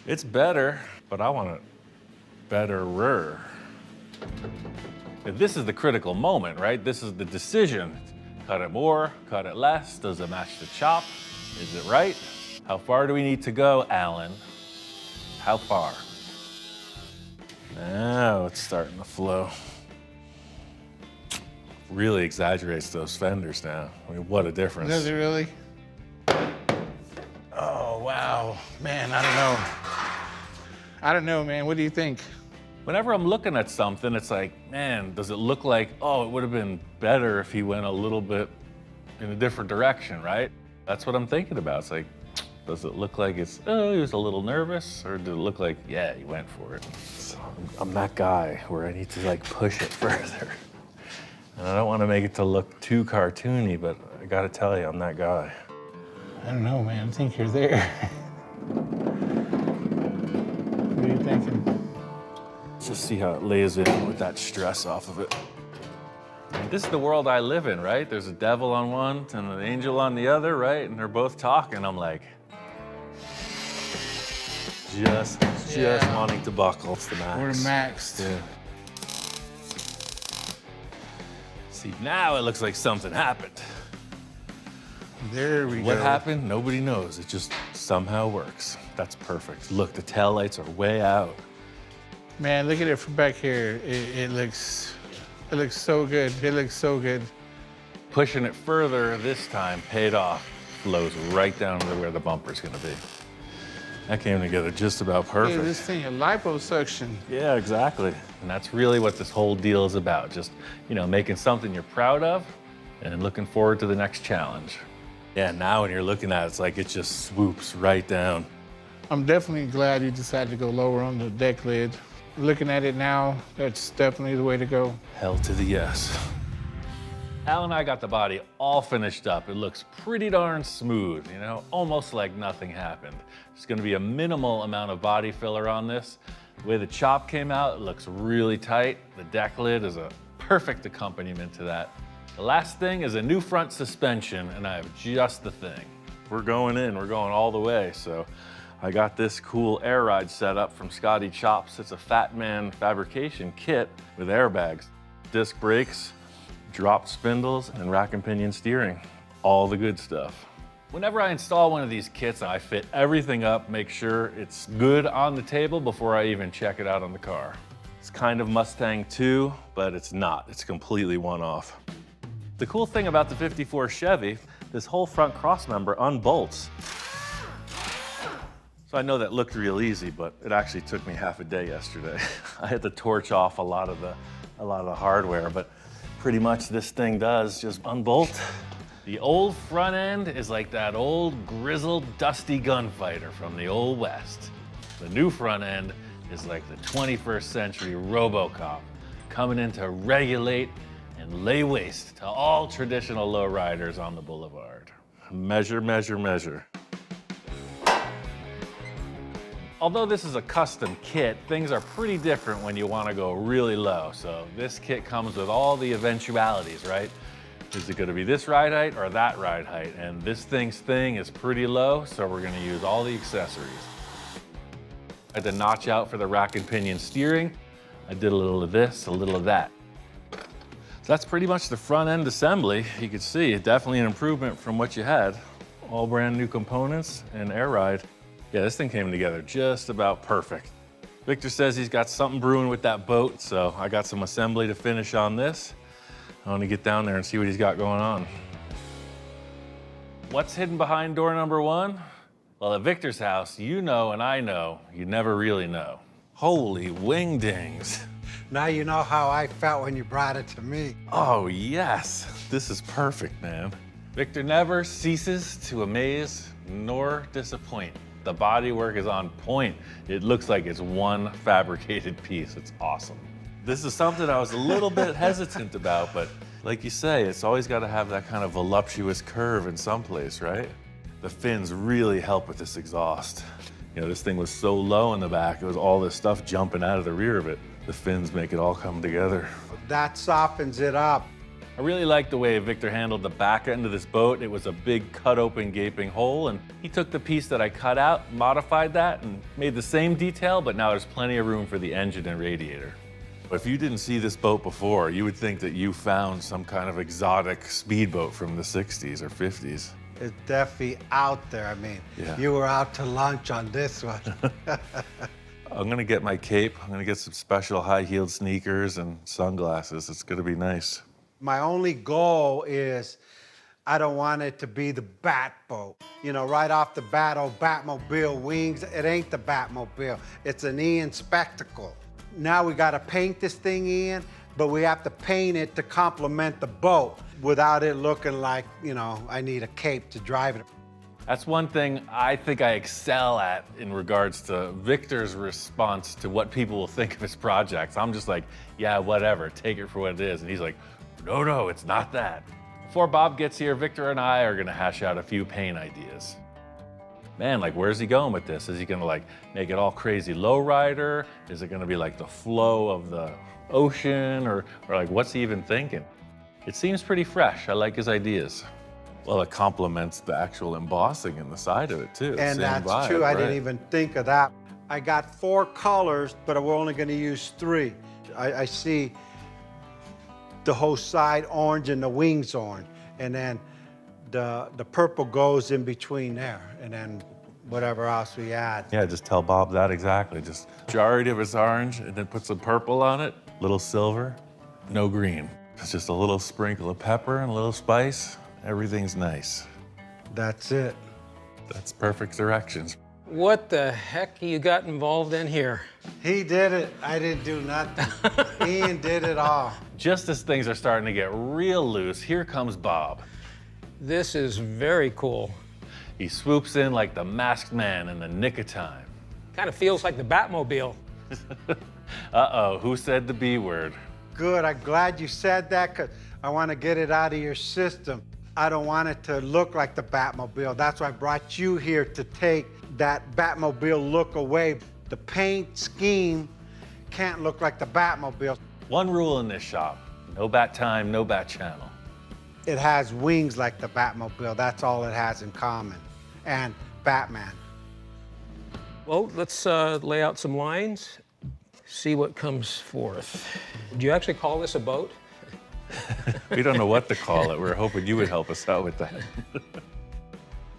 S1: It's better, but I want it betterer. This is the critical moment, right? This is the decision. Cut it more, cut it less, does it match the chop? Is it right? How far do we need to go, Alan? How far? Now it's starting to flow. Really exaggerates those fenders now. I mean, what a difference.
S4: Does it really? Oh, wow. Man, I don't know, man. What do you think?
S1: Whenever I'm looking at something, it's like, man, does it look like, oh, it would have been better if he went a little bit in a different direction, right? That's what I'm thinking about. It's like, does it look like it's, oh, he was a little nervous? Or did it look like, yeah, he went for it? So I'm that guy where I need to like push it further. And I don't want to make it to look too cartoony, but I gotta tell you, I'm that guy.
S4: I don't know, man. I think you're there. What are you thinking?
S1: Let's just see how it lays in with that stress off of it. This is the world I live in, right? There's a devil on one and an angel on the other, right? And they're both talking. I'm like, just wanting to buckle. It's the max.
S4: We're maxed.
S1: Yeah. See, now it looks like something happened.
S4: There we go.
S1: What happened? Nobody knows. It just somehow works. That's perfect. Look, the taillights are way out.
S4: Man, look at it from back here. It looks so good. It looks so good.
S1: Pushing it further this time paid off. flows right down to where the bumper's gonna be. That came together just about
S4: Yeah,
S1: perfect.
S4: this thing, a liposuction.
S1: Yeah, exactly. And that's really what this whole deal is about. Just, making something you're proud of and looking forward to the next challenge. Yeah, now when you're looking at it, it's like it just swoops right down.
S4: I'm definitely glad you decided to go lower on the deck lid. Looking at it now, that's definitely the way to go.
S1: Hell to the yes. Al and I got the body all finished up. It looks pretty darn smooth, almost like nothing happened. There's gonna be a minimal amount of body filler on this. The way the chop came out, it looks really tight. The deck lid is a perfect accompaniment to that. The last thing is a new front suspension, and I have just the thing. We're going all the way, so I got this cool air ride set up from Scotty Chops. It's a Fat Man Fabrication kit with airbags, disc brakes, drop spindles, and rack and pinion steering. All the good stuff. Whenever I install one of these kits, I fit everything up, make sure it's good on the table before I even check it out on the car. It's kind of Mustang 2, but it's not. It's completely one-off. The cool thing about the 54 Chevy, this whole front crossmember unbolts. So I know that looked real easy, but it actually took me half a day yesterday. I had to torch off a lot of the hardware, but pretty much this thing does just unbolt. The old front end is like that old grizzled, dusty gunfighter from the old West. The new front end is like the 21st century RoboCop, coming in to regulate and lay waste to all traditional lowriders on the boulevard. Measure, measure, measure. Although this is a custom kit, things are pretty different when you want to go really low. So this kit comes with all the eventualities, right? Is it going to be this ride height or that ride height? And this thing's thing is pretty low, so we're going to use all the accessories. I had to notch out for the rack and pinion steering. I did a little of this, a little of that. So that's pretty much the front end assembly. You can see definitely an improvement from what you had. All brand new components and air ride. Yeah, this thing came together just about perfect. Victor says he's got something brewing with that boat, so I got some assembly to finish on this. I want to get down there and see what he's got going on. What's hidden behind door number 1? Well, at Victor's house, you know and I know, you never really know. Holy wingdings.
S2: Now you know how I felt when you brought it to me.
S1: Oh, yes. This is perfect, man. Victor never ceases to amaze nor disappoint. The bodywork is on point. It looks like it's one fabricated piece. It's awesome. This is something I was a little bit hesitant about, but like you say, it's always got to have that kind of voluptuous curve in some place, right? The fins really help with this exhaust. This thing was so low in the back, it was all this stuff jumping out of the rear of it. The fins make it all come together.
S2: That softens it up.
S1: I really like the way Victor handled the back end of this boat. It was a big cut open gaping hole, and he took the piece that I cut out, modified that, and made the same detail, but now there's plenty of room for the engine and radiator. If you didn't see this boat before, you would think that you found some kind of exotic speedboat from the 60s or 50s.
S2: It's definitely out there. I mean,
S1: Yeah.
S2: You were out to lunch on this one.
S1: I'm gonna get my cape. I'm gonna get some special high-heeled sneakers and sunglasses. It's gonna be nice.
S2: My only goal is I don't want it to be the Bat boat. Right off the bat, oh, Batmobile wings. It ain't the Batmobile. It's an Ian spectacle. Now we got to paint this thing in, but we have to paint it to complement the boat without it looking like, I need a cape to drive it.
S1: That's one thing I think I excel at in regards to Victor's response to what people will think of his projects. I'm just like, yeah, whatever, take it for what it is. And he's like, no, it's not that. Before Bob gets here, Victor and I are gonna hash out a few paint ideas. Man, where's he going with this? Is he gonna make it all crazy lowrider? Is it gonna be like the flow of the ocean? Or what's he even thinking? It seems pretty fresh. I like his ideas. Well, it complements the actual embossing in the side of it too.
S2: And
S1: Same
S2: that's
S1: vibe,
S2: true. I
S1: right?
S2: didn't even think of that. I got 4 colors, but we're only going to use 3. I see the whole side orange and the wings orange, and then the purple goes in between there, and then whatever else we add.
S1: Yeah, just tell Bob that exactly. Just majority of it's orange, and then put some purple on it, little silver, no green. It's just a little sprinkle of pepper and a little spice. Everything's nice.
S2: That's it.
S1: That's perfect directions.
S5: What the heck you got involved in here?
S2: He did it. I didn't do nothing. Ian did it all.
S1: Just as things are starting to get real loose, here comes Bob.
S5: This is very cool.
S1: He swoops in like the masked man in the nick of time.
S5: Kind of feels like the Batmobile.
S1: Uh-oh, who said the B word?
S2: Good, I'm glad you said that because I want to get it out of your system. I don't want it to look like the Batmobile. That's why I brought you here to take that Batmobile look away. The paint scheme can't look like the Batmobile.
S1: One rule in this shop, no bat time, no bat channel.
S2: It has wings like the Batmobile. That's all it has in common. And Batman.
S5: Well, let's lay out some lines, see what comes forth. Do you actually call this a boat?
S1: We don't know what to call it. We're hoping you would help us out with that.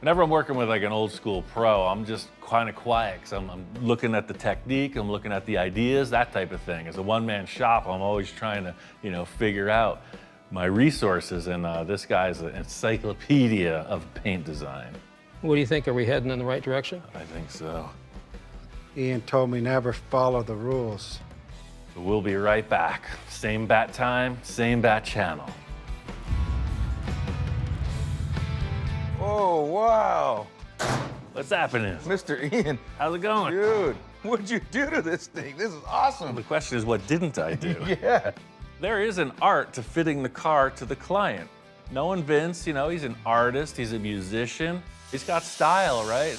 S1: Whenever I'm working with like an old school pro, I'm just kind of quiet because I'm looking at the technique, I'm looking at the ideas, that type of thing. As a one-man shop, I'm always trying to, figure out my resources, and this guy's an encyclopedia of paint design.
S5: What do you think? Are we heading in the right direction?
S1: I think so.
S2: Ian told me never follow the rules.
S1: But we'll be right back. Same bat time, same bat channel.
S6: Oh, wow.
S1: What's happening?
S6: Mr. Ian,
S1: How's it going?
S6: dude, what'd you do to this thing? This is awesome.
S1: The question is, what didn't I do?
S6: Yeah.
S1: There is an art to fitting the car to the client. Knowing Vince, he's an artist, he's a musician. He's got style, right?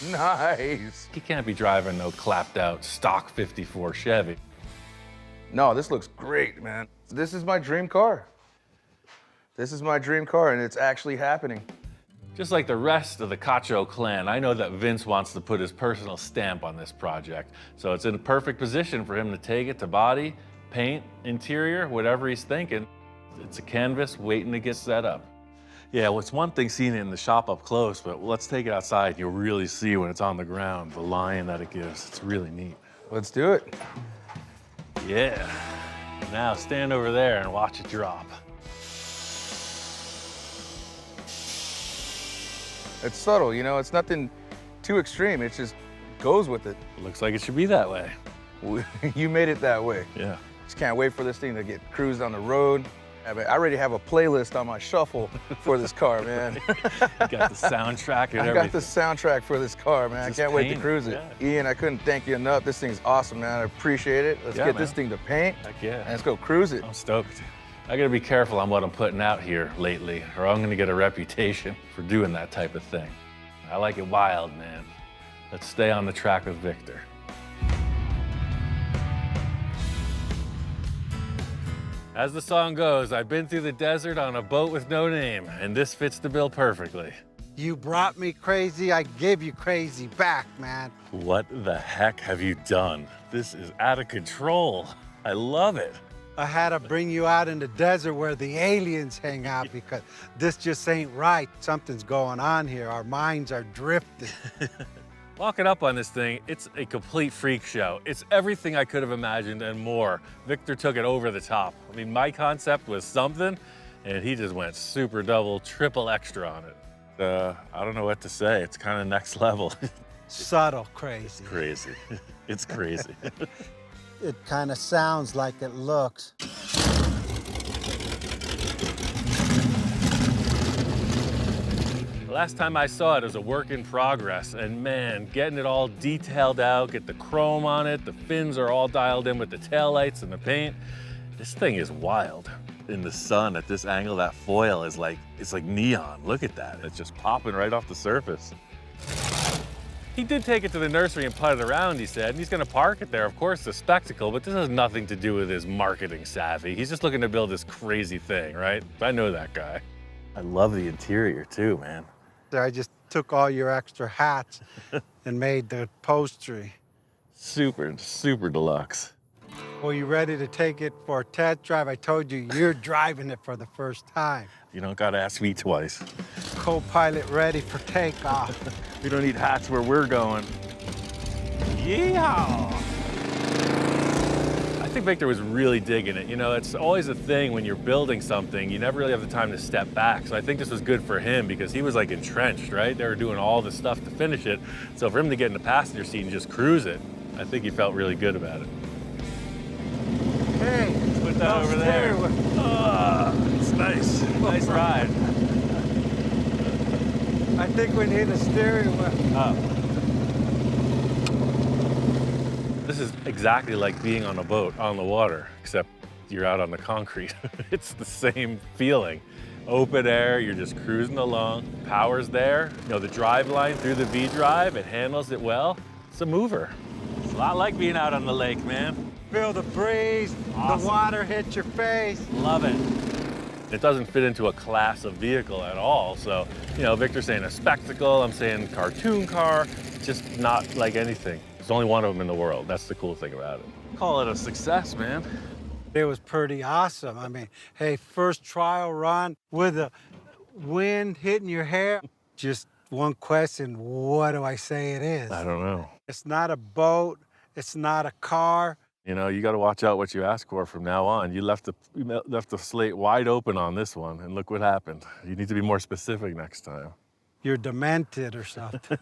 S6: Nice.
S1: He can't be driving no clapped out stock 54 Chevy.
S6: No, this looks great, man. This is my dream car. This is my dream car, and it's actually happening.
S1: Just like the rest of the Cacho clan, I know that Vince wants to put his personal stamp on this project. So it's in a perfect position for him to take it to body, paint, interior, whatever he's thinking. It's a canvas waiting to get set up. Yeah, well, it's one thing seeing it in the shop up close, but let's take it outside. You'll really see when it's on the ground, the line that it gives. It's really neat.
S6: Let's do it.
S1: Yeah. Now stand over there and watch it drop.
S6: It's subtle, it's nothing too extreme. It just goes with it.
S1: Looks like it should be that way.
S6: You made it that way.
S1: Yeah.
S6: Just can't wait for this thing to get cruised on the road. I already have a playlist on my shuffle for this car, man.
S1: You got the soundtrack and
S6: I
S1: everything.
S6: got the soundtrack for this car, man.
S1: Just
S6: I can't wait to
S1: paint it,
S6: cruise it.
S1: yeah.
S6: Ian, I couldn't thank you enough. This thing's awesome, man. I appreciate it. Let's
S1: Yeah,
S6: get
S1: man.
S6: this thing to paint.
S1: Heck yeah.
S6: And let's go cruise it.
S1: I'm stoked. I gotta be careful on what I'm putting out here lately, or I'm gonna get a reputation for doing that type of thing. I like it wild, man. Let's stay on the track with Victor. As the song goes, I've been through the desert on a boat with no name, and this fits the bill perfectly.
S2: You brought me crazy, I give you crazy back, man.
S1: What the heck have you done? This is out of control. I love it.
S2: I had to bring you out in the desert where the aliens hang out because this just ain't right. Something's going on here. Our minds are drifting.
S1: Walking up on this thing, it's a complete freak show. It's everything I could have imagined and more. Victor took it over the top. I mean, my concept was something, and he just went super double, triple extra on it. I don't know what to say. It's kind of next level.
S2: Subtle crazy.
S1: Crazy. It's crazy.
S2: It kind of sounds like it looks.
S1: Last time I saw it was a work in progress, and man, getting it all detailed out, get the chrome on it, the fins are all dialed in with the taillights and the paint. This thing is wild. In the sun at this angle, that foil is it's like neon. Look at that, it's just popping right off the surface. He did take it to the nursery and put it around, he said, and he's gonna park it there. Of course, it's a spectacle, but this has nothing to do with his marketing savvy. He's just looking to build this crazy thing, right? I know that guy. I love the interior too, man.
S2: I just took all your extra hats and made the upholstery.
S1: Super, super deluxe.
S2: Well, you ready to take it for a test drive? I told you, you're driving it for the first time.
S1: You don't gotta ask me twice.
S2: Co-pilot ready for takeoff.
S1: We don't need hats where we're going. Yeehaw! I think Victor was really digging it. You know, it's always a thing when you're building something, you never really have the time to step back. So I think this was good for him because he was like entrenched, right? They were doing all the stuff to finish it. So for him to get in the passenger seat and just cruise it, I think he felt really good about it.
S2: Hey,
S1: Put that over there. Oh, it's nice. Nice ride.
S2: I think we need a steering wheel.
S1: This is exactly like being on a boat on the water, except you're out on the concrete. It's the same feeling. Open air, you're just cruising along. Power's there. You know, the Driveline through the V-drive, it handles it well. It's a mover. It's a lot like being out on the lake, man.
S2: Feel the breeze,
S1: Awesome.
S2: the water hit your face.
S1: Love it. It doesn't fit into a class of vehicle at all. So, you know, Victor's saying a spectacle, I'm saying cartoon car, just not like anything. There's only one of them in the world. That's the cool thing about it. Call it a success, man.
S2: It was pretty awesome. I mean, hey, first trial run with the wind hitting your hair. Just one question, what do I say it is?
S1: I don't know.
S2: It's not a boat, it's not a car.
S1: You know, you got to watch out what you ask for from now on. You left the slate wide open on this one, and look what happened. You need to be more specific next time.
S2: You're demented or something.